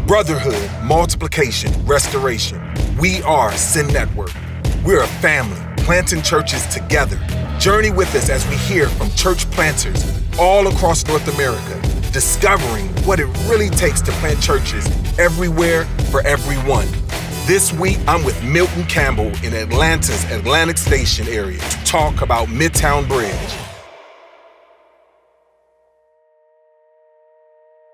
Brotherhood, multiplication, restoration. We are Sin Network. We're a family planting churches together. Journey with us as we hear from church planters all across North America, discovering what it really takes to plant churches everywhere for everyone. This week, I'm with Milton Campbell in Atlanta's Atlantic Station area to talk about Midtown Bridge.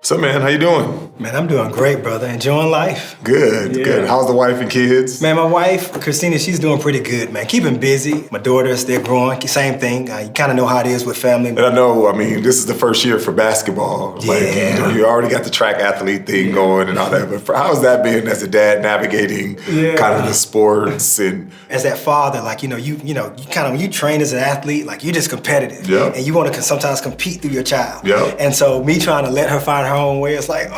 So, man, how you doing? Man, I'm doing great, brother. Enjoying life. Good, good. How's the wife and kids? Man, my wife, Christina, she's doing pretty good, man. Keeping busy. My daughters, they're growing. Same thing. You kind of know how it is with family. And I know, this is the first year for basketball. Yeah. You already got the track athlete thing going and all that. But how's that been as a dad navigating kind of the sports and as that father, you train as an athlete, like you're just competitive. Yeah. And you want to sometimes compete through your child. Yeah. And so me trying to let her find her own way, it's like,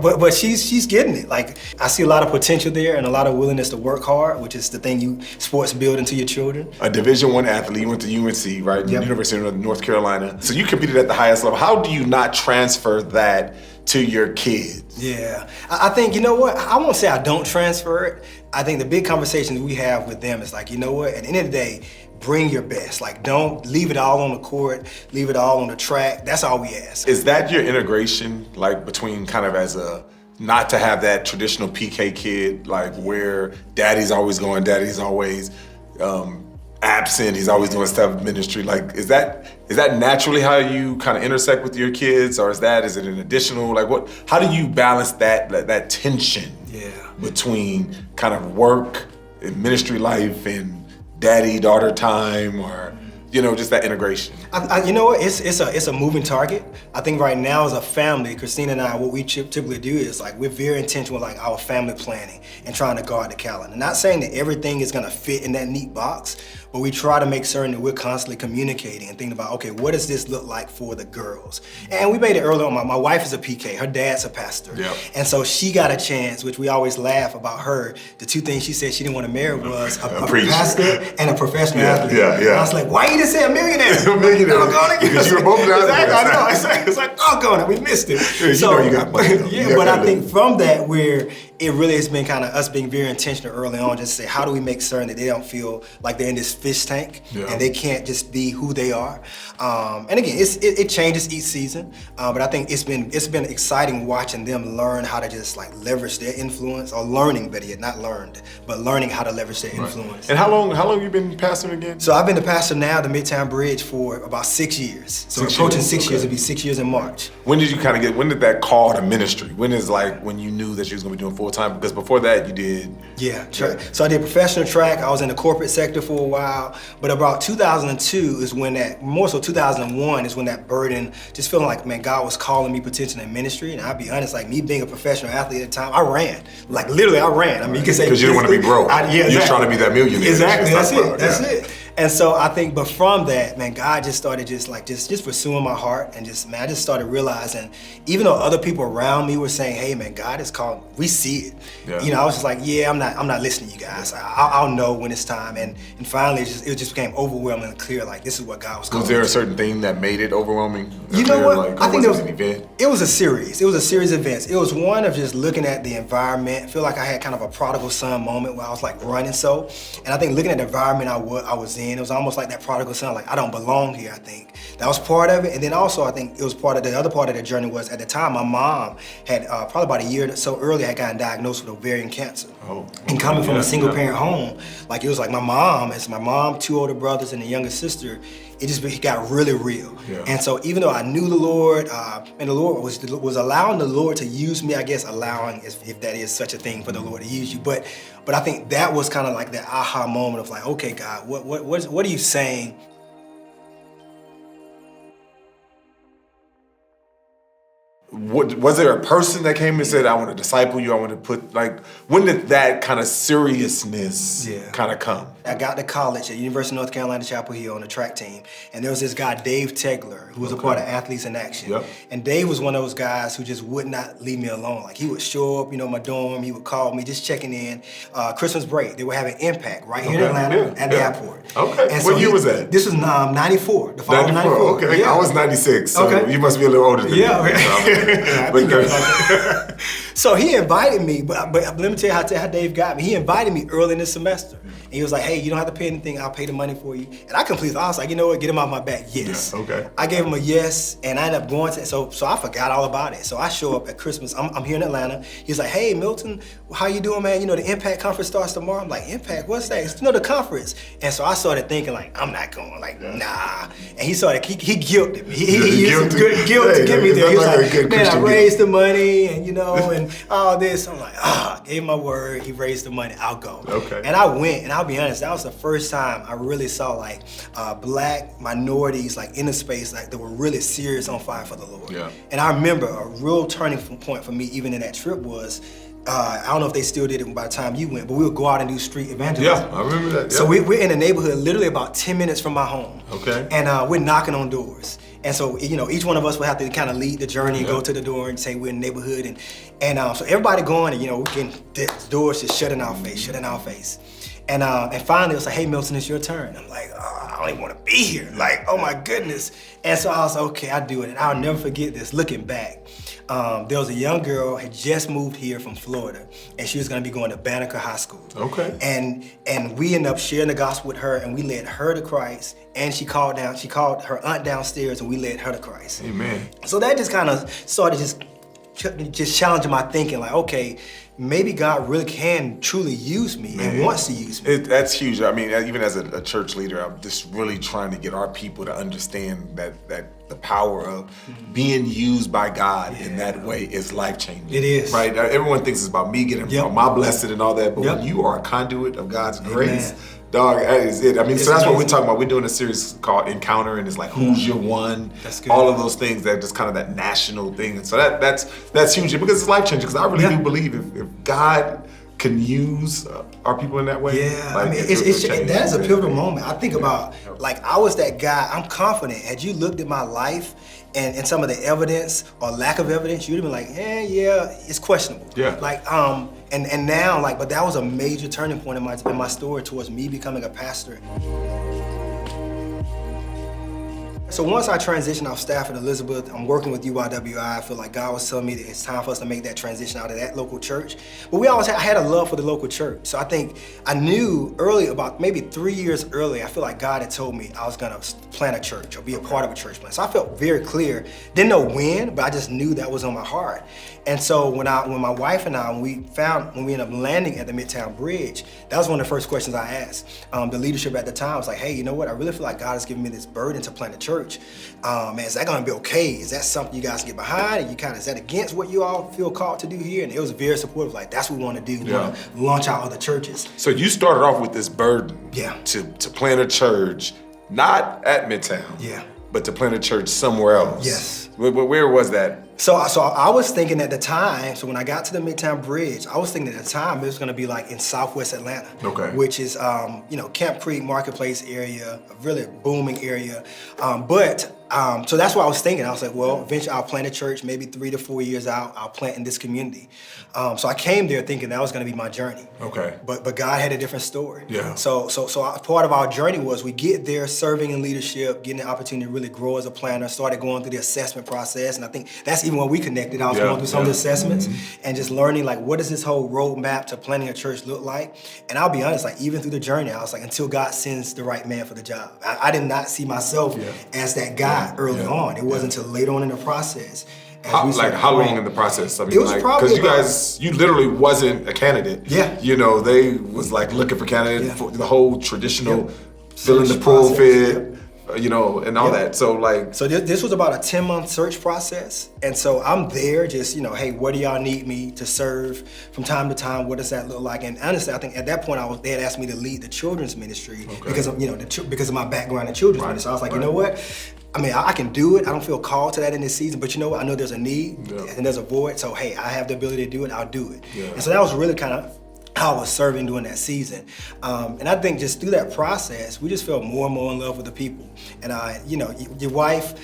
but she's getting it. Like, I see a lot of potential there and a lot of willingness to work hard, which is the thing sports build into your children. A Division I athlete, you went to UNC, right? Yep. University of North Carolina. So you competed at the highest level. How do you not transfer that to your kids? Yeah, I think, you know what, I won't say I don't transfer it. I think the big conversations we have with them is like, you know what, at the end of the day, bring your best. Like, don't leave it all on the court, leave it all on the track. That's all we ask. Is that your integration, like between kind of as a, not to have that traditional PK kid, like where daddy's always going, daddy's always absent, he's always doing stuff in ministry. Like, is that naturally how you kind of intersect with your kids, or is it an additional, how do you balance that tension between kind of work and ministry life and daddy-daughter time, or just that integration? You know what, it's a moving target. I think right now as a family, Christina and I, what we typically do is we're very intentional with our family planning and trying to guard the calendar. Not saying that everything is gonna fit in that neat box, but we try to make certain that we're constantly communicating and thinking about, okay, what does this look like for the girls? And we made it early on. My wife is a PK, her dad's a pastor. Yep. And so she got a chance, which we always laugh about her. The two things she said she didn't want to marry was a pastor and a professional athlete. Yeah. And I was like, why you didn't say a millionaire? A millionaire. Because you were both down there. Exactly, I know. It's like, doggone it, we missed it. You got money. But I think from that, where it really has been kind of us being very intentional early on, just to say, how do we make certain that they don't feel like they're in this fish tank and they can't just be who they are? And again, it changes each season, but I think it's been exciting watching them learn how to just leverage their influence, or learning, better yet, not learned, but learning how to leverage their influence. And how long you been pastoring again? So I've been the pastor now at the Midtown Bridge for about 6 years. So approaching 6 years, it'll be 6 years in March. When did you when did that call to ministry? When is when you knew that you was gonna be doing full time? Because before that you did. Yeah, track. So I did professional track. I was in the corporate sector for a while, but about 2002 is when more so 2001 is when that burden, just feeling like, man, God was calling me potentially in ministry. And I'll be honest, me being a professional athlete at the time, I ran. Literally, I ran. You can say, because you didn't want to be broke. Exactly. You're trying to be that millionaire. Exactly. That's it. And so I think, but from that, man, God just started just pursuing my heart, and I just started realizing, even though other people around me were saying, hey man, God is calling, we see it. Yeah. I was just like, yeah, I'm not listening to you guys. I'll know when it's time. And finally, it just became overwhelming and clear, this is what God was calling. Was there a certain thing that made it overwhelming? You know what? I think it was an event. It was a series. It was a series of events. It was one of just looking at the environment. I feel like I had kind of a prodigal son moment where I was running so. And I think looking at the environment I was in, it was almost like that prodigal son, I don't belong here, I think. That was part of it. And then also, I think it was part of the other part of the journey was, at the time, my mom had probably about a year or so earlier had gotten diagnosed with ovarian cancer. Oh. And coming from a single parent home, it was my mom, 2 older brothers and a younger sister, it got really real. Yeah. And so even though I knew the Lord, and the Lord was allowing the Lord to use me, I guess allowing, if that is such a thing for the Lord to use you, but I think that was kind of that aha moment of okay, God, what are you saying? Was there a person that came and said, I want to disciple you, I want to put, when did that kind of seriousness kind of come? I got to college at University of North Carolina, Chapel Hill on the track team, and there was this guy, Dave Tegler, who was a part of Athletes in Action. Yep. And Dave was one of those guys who just would not leave me alone. He would show up, my dorm, he would call me, just checking in. Christmas break, they were having Impact right here in Atlanta at the airport. Okay, and what year was that? This was 94, the fall of 94, 94. okay. Yeah. I was 96, so okay. You must be a little older than me. Yeah. So he invited me, but let me tell you how Dave got me. He invited me early in the semester. And he was like, hey, you don't have to pay anything, I'll pay the money for you. And I completely, I was like, you know what, get him off my back, yes. Yeah, okay. I gave him a yes, and I ended up going to, so I forgot all about it. So I show up at Christmas, I'm here in Atlanta. He's like, hey, Milton, how you doing, man? You know, the Impact Conference starts tomorrow. I'm like, Impact, what's that? It's, the conference. And so I started thinking like, I'm not going, like, nah. And he started, he guilted me. He used some good guilt to get me there. He was like, man, I raised the money and, you know, and all this. I'm like, gave my word, he raised the money, I'll go. Okay. And I went, and I'll be honest, that was the first time I really saw like black minorities like in the space like that were really serious on fire for the Lord. Yeah. And I remember a real turning point for me even in that trip was, I don't know if they still did it by the time you went, but we would go out and do street evangelism. Yeah, I remember that. Yeah. So we're in a neighborhood literally about 10 minutes from my home. Okay. And we're knocking on doors. And so, you know, each one of us would have to kind of lead the journey and go to the door and say we're in the neighborhood. And so everybody going and, you know, we're getting the doors just shut in our face. And finally it was like, hey, Milton, it's your turn. I'm like, I don't even want to be here. Like, oh my goodness. And so I was like, okay, I'll do it. And I'll never forget this, looking back. There was a young girl had just moved here from Florida, and she was gonna be going to Banneker High School. Okay. And we ended up sharing the gospel with her, and we led her to Christ. And she called her aunt downstairs, and we led her to Christ. Amen. So that just kind of started just challenging my thinking, like, okay, maybe God really can truly use me and wants to use me. That's huge. I mean, even as a church leader, I'm just really trying to get our people to understand that the power of being used by God in that way is life-changing. It is. Right? Everyone thinks it's about me getting my blessing and all that, but when you are a conduit of God's grace, dog, that is it. I mean, so that's what we're talking about. We're doing a series called Encounter, and it's like, who's your one? That's good. All of those things that just kind of that national thing. And so that's huge because it's life-changing, because I really do believe if God can use our people in that way. Yeah, like, I mean, that is a pivotal moment. I think about, like, I was that guy, I'm confident. Had you looked at my life and some of the evidence or lack of evidence, you'd have been like, yeah, it's questionable. Yeah. Like, and now, like, but that was a major turning point in my story towards me becoming a pastor. So once I transitioned off staff at Elizabeth, I'm working with UIWI. I feel like God was telling me that it's time for us to make that transition out of that local church. But I had a love for the local church. So I think I knew early, about maybe 3 years early, I feel like God had told me I was gonna plant a church or be a part of a church plant. So I felt very clear. Didn't know when, but I just knew that was on my heart. And so when my wife and I, when we ended up landing at the Midtown Bridge, that was one of the first questions I asked the leadership at the time. I was like, hey, you know what? I really feel like God has given me this burden to plant a church. Man, is that gonna be okay? Is that something you guys can get behind? And is that against what you all feel called to do here? And it was very supportive, like, that's what we wanna do. We wanna launch out other churches. So you started off with this burden to plant a church, not at Midtown, but to plant a church somewhere else. Yes. Where was that? So I was thinking at the time, so when I got to the Midtown Bridge, I was thinking at the time it was gonna be like in Southwest Atlanta, which is, Camp Creek Marketplace area, a really booming area. So that's what I was thinking. I was like, well, eventually I'll plant a church, maybe 3 to 4 years out, I'll plant in this community. So I came there thinking that was gonna be my journey. Okay. But God had a different story. Yeah. So part of our journey was we get there serving in leadership, getting the opportunity to really grow as a planner, started going through the assessment process, and I think that's even when we connected. I was going through some of the assessments and just learning, like, what does this whole roadmap to planning a church look like? And I'll be honest, like, even through the journey, I was like, until God sends the right man for the job. I did not see myself as that guy early on. It wasn't until later on in the process. How long in the process? I mean, it was probably because you literally wasn't a candidate. Yeah. You know, they was like looking for candidates for the whole traditional filling the process, pulpit, and all that. So So this was about a 10-month search process. And so I'm there just, hey, what do y'all need me to serve from time to time? What does that look like? And honestly, I think at that point they had asked me to lead the children's ministry because of, because of my background in children's ministry. So I was like, you know what? I mean, I can do it. I don't feel called to that in this season, but you know what? I know there's a need and there's a void. So hey, I have the ability to do it. I'll do it. Yeah. And so that was really kind of how I was serving during that season. And I think just through that process, we just fell more and more in love with the people. And your wife,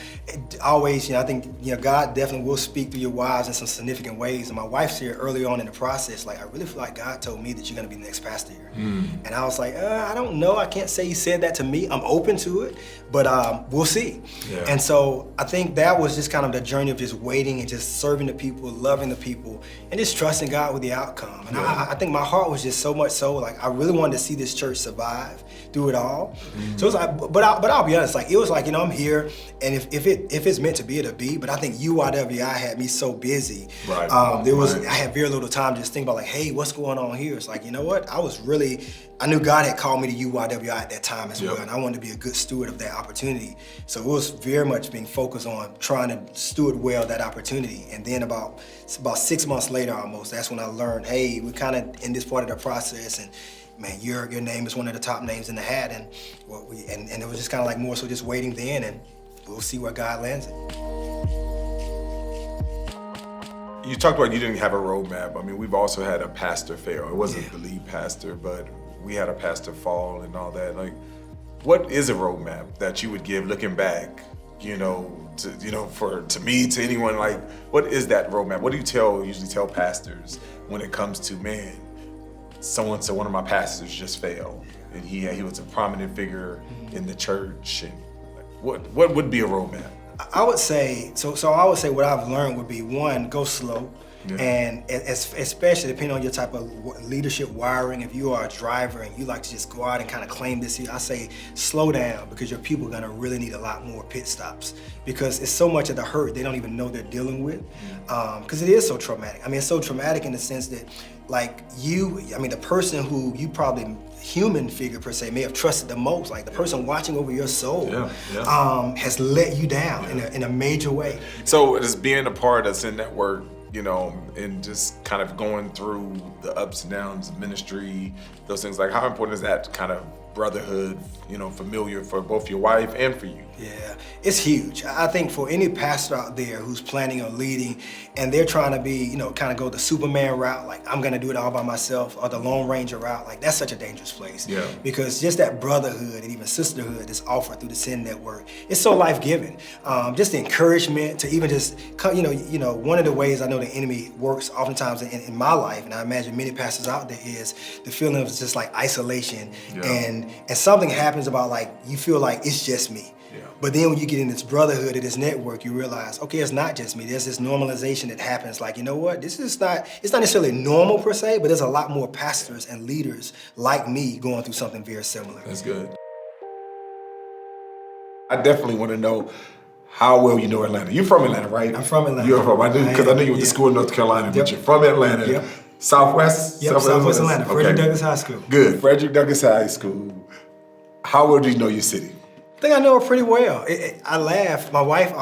always, I think, God definitely will speak through your wives in some significant ways. And my wife's here early on in the process, like, I really feel like God told me that you're gonna be the next pastor here. And I was like, I don't know, I can't say he said that to me. I'm open to it, but we'll see. Yeah. And so I think that was just kind of the journey of just waiting and just serving the people, loving the people, and just trusting God with the outcome. And I think my heart was just so much so, like, I really wanted to see this church survive through it all. So it was like, but I'll be honest, like, it was like, I'm here, and if it's meant to be, it'll be. But I think UIWI had me so busy. Right. I had very little time to just think about, like, hey, what's going on here? It's like, you know what? I knew God had called me to UIWI at that time as well, and I wanted to be a good steward of that opportunity. So it was very much being focused on trying to steward well that opportunity. And then about 6 months later almost, that's when I learned, hey, we're kind of in this part of the process, and man, your name is one of the top names in the hat, and it was just kind of like more so just waiting then, and we'll see where God lands it. You talked about you didn't have a roadmap. I mean, we've also had a pastor fail. It wasn't the lead pastor, but we had a pastor fall and all that. Like, what is a roadmap that you would give looking back, to me, to anyone, like, what is that roadmap? What do you usually tell pastors when it comes to, man, so one of my pastors just failed, and he was a prominent figure in the church, and what would be a roadmap? I would say, I would say what I've learned would be, one, go slow. And especially depending on your type of leadership wiring, if you are a driver and you like to just go out and kind of claim this, I say slow down, because your people are gonna really need a lot more pit stops, because it's so much of the hurt they don't even know they're dealing with, because it is so traumatic. I mean, it's so traumatic in the sense that, like, the person who you probably, human figure per se, may have trusted the most, like the person watching over your soul, has let you down in a major way. So just being a part of Sin Network, and just kind of going through the ups and downs of ministry, those things, like, how important is that kind of brotherhood, familiar for both your wife and for you? Yeah, it's huge. I think for any pastor out there who's planning on leading and they're trying to be, kind of go the Superman route, like, I'm gonna do it all by myself, or the Lone Ranger route, like, that's such a dangerous place. Yeah. Because just that brotherhood and even sisterhood that's offered through the Sin Network, it's so life-giving. Just the encouragement to even just, one of the ways I know the enemy works oftentimes in my life, and I imagine many pastors out there, is the feeling of just like isolation, and something happens about, like, you feel like it's just me. Yeah. But then when you get in this brotherhood of this network, you realize, okay, it's not just me. There's this normalization that happens. Like, you know what? It's not necessarily normal per se, but there's a lot more pastors and leaders like me going through something very similar. That's good. I definitely want to know how well you know Atlanta. You're from Atlanta, right? I'm from Atlanta. You're from, because I knew you went to school in North Carolina, but you're from Atlanta. Yep. Southwest? Yep, Southwest Atlanta, Frederick Douglass High School. Good, Frederick Douglass High School. How well do you know your city? I think I know it pretty well. I laugh. My wife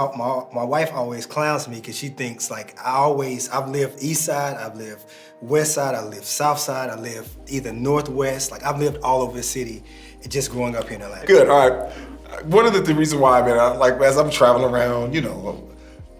always clowns me because she thinks, like, I've lived east side, I've lived west side, I lived south side, I lived either northwest. Like, I've lived all over the city just growing up here in Atlanta. Good, all right. One of the reasons why, as I'm traveling around,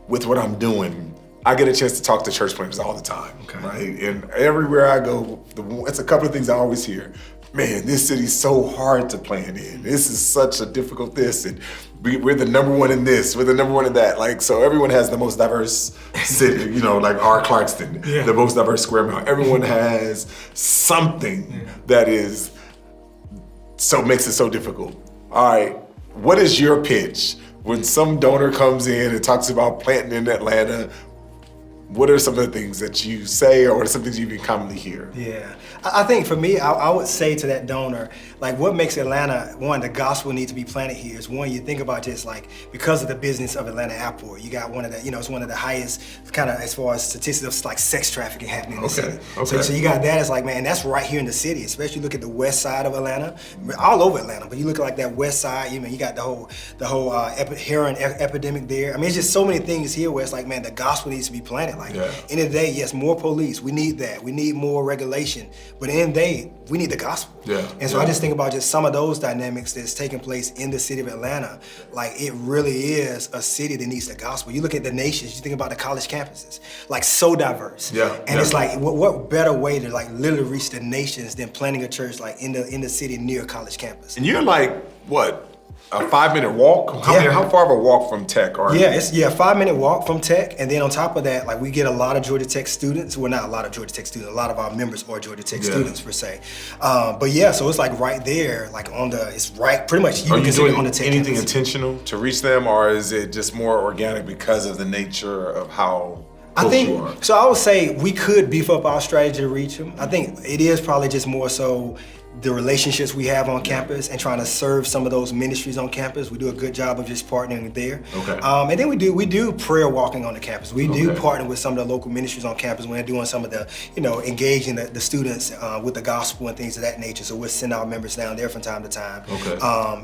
with what I'm doing, I get a chance to talk to church planters all the time, right? And everywhere I go, it's a couple of things I always hear. Man, this city's so hard to plant in. This is such a difficult this, and we're the number one in this, we're the number one in that. Like, so everyone has the most diverse city, like our Clarkston, the most diverse square mile. Everyone has something that makes it so difficult. All right, what is your pitch when some donor comes in and talks about planting in Atlanta? What are some of the things that you say, or what are some things you commonly hear? Yeah, I think for me, I would say to that donor, like, what makes Atlanta, one, the gospel needs to be planted here is, one, you think about just, like, because of the business of Atlanta Airport, you got one of the, it's one of the highest kind of, as far as statistics of, like, sex trafficking happening in the city. Okay. So you got that, it's like, man, that's right here in the city, especially look at the west side of Atlanta, all over Atlanta, but you look at, like, that west side, you got the whole heroin epidemic there. I mean, it's just so many things here where it's like, man, the gospel needs to be planted. that. Like, end of the day, yes, more police. We need that. We need more regulation. But in the day, we need the gospel. And so I just think about just some of those dynamics that's taking place in the city of Atlanta. Like, it really is a city that needs the gospel. You look at the nations, you think about the college campuses, like so diverse. And it's like, what better way to like literally reach the nations than planting a church like in the city near a college campus? And you're like, what? A 5-minute walk? How far of a walk from Tech are you? It's a 5-minute walk from Tech, and then on top of that, like we get a lot of Georgia Tech students. Well, not a lot of Georgia Tech students. A lot of our members are Georgia Tech students per se. But so it's like right there, like it's right, pretty much. Are you doing on the Tech anything campus. intentional to reach them, or is it just more organic because of the nature of how I think you are? so. I would say we could beef up our strategy to reach them. I think it is probably just more so the relationships we have on campus and trying to serve some of those ministries on campus. We do a good job of just partnering there. And then we do prayer walking on the campus. We do partner with some of the local ministries on campus when they're doing some of the, engaging the students with the gospel and things of that nature. So we'll send our members down there from time to time.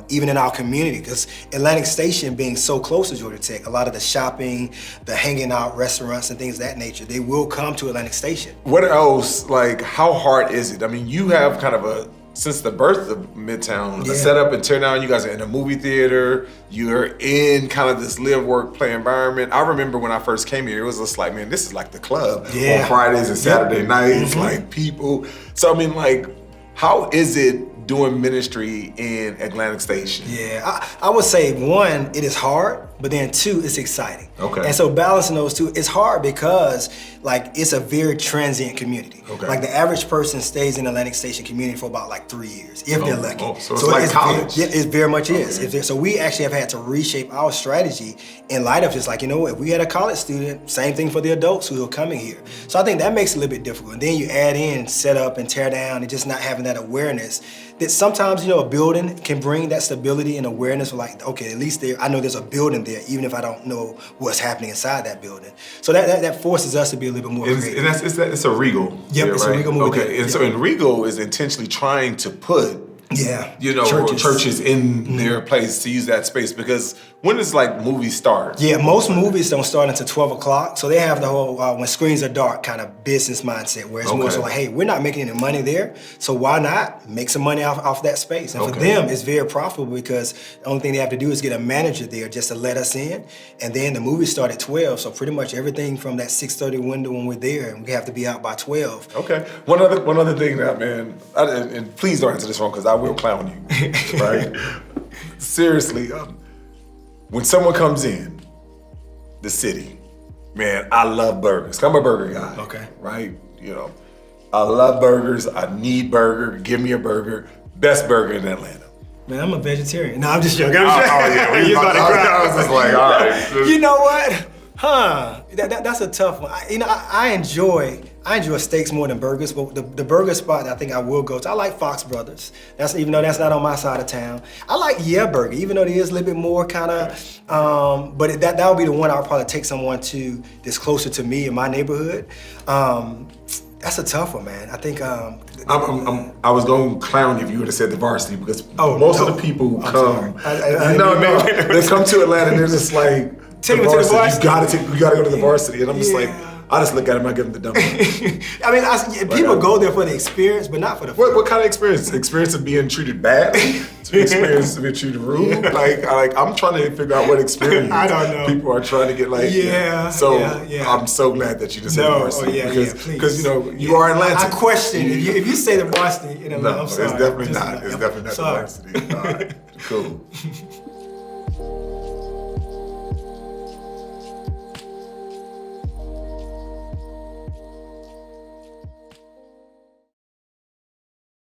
Even in our community, because Atlantic Station being so close to Georgia Tech, a lot of the shopping, the hanging out restaurants and things of that nature, they will come to Atlantic Station. What else, like how hard is it? I mean, you have kind of since the birth of Midtown, the setup and tear down, you guys are in a movie theater, you're in kind of this live, work, play environment. I remember when I first came here, it was just like, man, this is like the club on Fridays and Saturday nights, like people. So I mean, like, how is it doing ministry in Atlantic Station? I would say, one, it is hard, but then two, it's exciting. And so balancing those two, it's hard because like it's a very transient community. Like the average person stays in Atlantic Station community for about like 3 years, if they're lucky. So it's like college. It very much is. So we actually have had to reshape our strategy in light of just like, if we had a college student, same thing for the adults who are coming here. So I think that makes it a little bit difficult. And then you add in set up and tear down and just not having that awareness that sometimes, a building can bring that stability and awareness of like, okay, at least I know there's a building there, even if I don't know what's happening inside that building. So that forces us to be a little bit more creative. And it's a Regal. It's a Regal movie. And so in Regal is intentionally trying to put churches in their place to use that space, because when does like movies start? Most movies don't start until 12 o'clock. So they have the whole when screens are dark kind of business mindset where it's more so like, hey, we're not making any money there, so why not make some money off that space? And for them, it's very profitable because the only thing they have to do is get a manager there just to let us in. And then the movies start at 12. So pretty much everything from that 6:30 window when we're there, and we have to be out by 12. One other thing that, man, and please don't answer this wrong because I will clown you, right? Seriously, when someone comes in the city, man, I love burgers. I'm a burger guy. Right? I love burgers. I need burger. Give me a burger. Best burger in Atlanta. Man, I'm a vegetarian. No, I'm just joking. I was just like, all right. You know what? That's a tough one. I enjoy steaks more than burgers, but the burger spot I think I will go to, I like Fox Brothers. Even though that's not on my side of town. I like Burger, even though it is a little bit more kind of, but that would be the one I would probably take someone to that's closer to me in my neighborhood. That's a tough one, man. I think. I was going to clown you if you would have said the Varsity, because most of the people who come, they come to Atlanta and they're just like, take me to the Varsity. You gotta go to the Varsity, and I'm just like, I just look at him, I give him the dumb. People go there for the experience, but not for the food. What kind of experience? Experience of being treated bad? Experience of being treated rude? I'm trying to figure out what experience I don't know. people are trying to get I'm so glad that you just said the Varsity. Because you are Atlanta. I question if you say the Varsity, I'm sorry. It's definitely not. It's definitely not the Varsity. All right, cool.